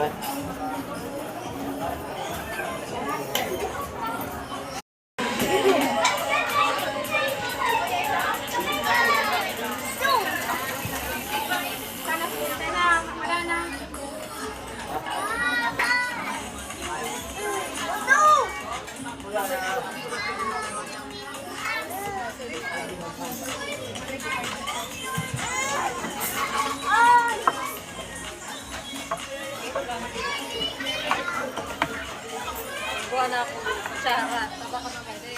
Buwan na ako sa taba ko ng pwede.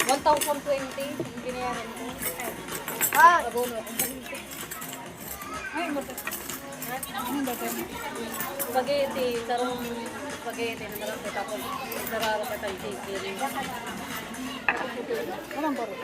1,020 yung binayaran ko. Abono. Ay, mata. Spaghetti, sarong spaghetti na marami tapos sararo ka tayo chicken. Walang baro.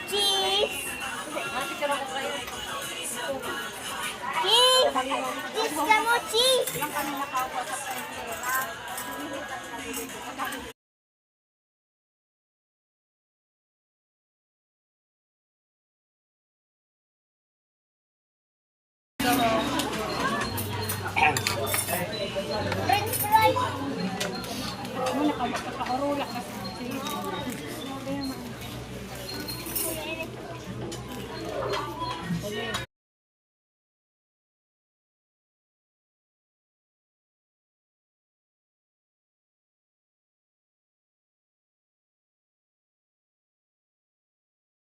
Cheese! Cheese! Cheese!